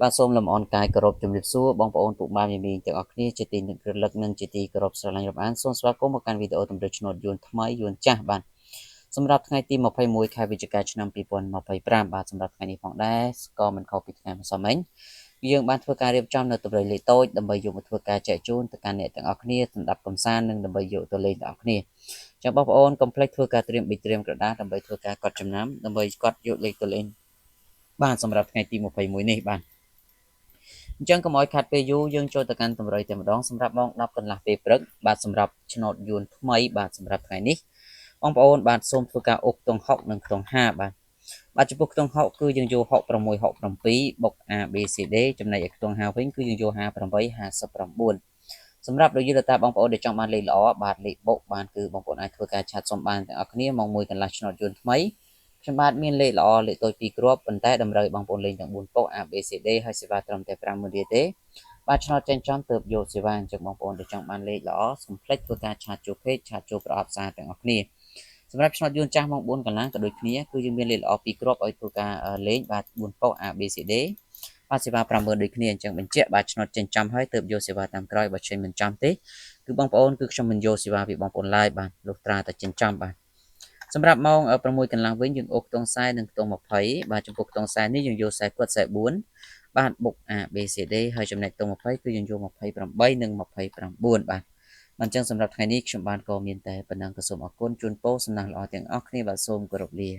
បាទសូមលំអរកាយគោរពជំរាបសួរបងប្អូនពុកម៉ែយាមីងទាំងអស់គ្នាជាទីរលឹកនិងជាទីគោរពស្រឡាញ់រាប់អានសូមស្វាគមន៍មកកាន់វីដេអូតម្រូវឆ្នោតយួនថ្មីយួនចាស់បាទសម្រាប់ថ្ងៃទី21ខែវិច្ឆិកាឆ្នាំ2025បាទសម្រាប់ថ្ងៃនេះផងដែរក៏មិនខុសពីថ្ងៃម្សិលមិញយើងបានធ្វើការរៀបចំនៅតម្រូវលេខតូចដើម្បីយកមកធ្វើការចែកជូនទៅកាន់អ្នកទាំងអស់គ្នាសម្រាប់កំសាន្តនិងដើម្បីយកទៅលេងទាំងអស់គ្នាចឹងបងប្អូនកុំភ្លេចធ្វើការត្រៀមប៊ិចត្រៀមក្រដាសដើម្បីធ្វើការកត់ចំណាំដើម្បីកត់យកលេខទៅលេងបាទសម្រាប់ថ្ងៃទី21នេះបាទអញ្ចឹងកុំឲ្យខាត់ពេលយូរយើងចូលទៅកាន់តម្រុយតែម្ដងសម្រាប់ម៉ោង10កន្លះពេលព្រឹកបាទសម្រាប់ឆ្នោតយួនថ្មីបាទសម្រាប់ថ្ងៃនេះបងប្អូនបាទសូមធ្វើការអុកខ្ទង់60និងខ្ទង់50បាទចំពោះខ្ទង់60គឺយើងយក66 67បុក A B C D ចំណែកឯខ្ទង់50វិញគឺយើងយក58 59សម្រាប់រយៈតាបងប្អូនដែលចង់បានលេខល្អបាទលេខបុកបានគឺបងប្អូនអាចធ្វើការឆាតសុំបានទាំងអស់គ្នាម៉ោង1កន្លះឆ្នោតយួនថ្មីខ្ញុំបាទមានលេខល្អលេខតូច2គ្រាប់ប៉ុន្តែតម្រូវបងប្អូនលេងទាំង4ប៉ុក ABCD ហើយសេវាត្រឹមតែ50000រៀលទេបាទឆ្នោតចេញចំទើបយកសេវាអញ្ចឹងបងប្អូនដែលចង់បានលេខល្អកុំភ្លេចធ្វើការឆាតចូល page ឆាតចូលប្រអប់សារទាំងអស់គ្នាសម្រាប់ឆ្នោតយួនចាស់ម៉ោង4កន្លះក៏ដូចគ្នាគឺយើងមានលេខល្អ2គ្រាប់ឲ្យធ្វើការលេងបាទ4ប៉ុក ABCD បាទសេវា50000ដូចគ្នាអញ្ចឹងបញ្ជាក់បាទឆ្នោតចេញចំហើយទើបយកសេវាតាមក្រោយបើចេញមិនចំទេគឺបងប្អូនគឺខ្ញុំមិនយកសេវាពីបងប្អូនឡើយបាទលុះត្រាតែចេញចំបាទសម្រាប់ម៉ោង6កន្លះវិញយើងអូសខ្ទង់40និងខ្ទង់20បាទចំពោះខ្ទង់40នេះយើងយក40គាត់44បាទបុក A B C D ហើយចំណែកខ្ទង់20គឺយើងយក28និង29បាទអញ្ចឹងសម្រាប់ថ្ងៃនេះខ្ញុំបានក៏មានតែប៉ុណ្ណឹងក៏សូមអរគុណជូនពរសំណាងល្អទាំងអស់គ្នាបាទសូមគោរពលា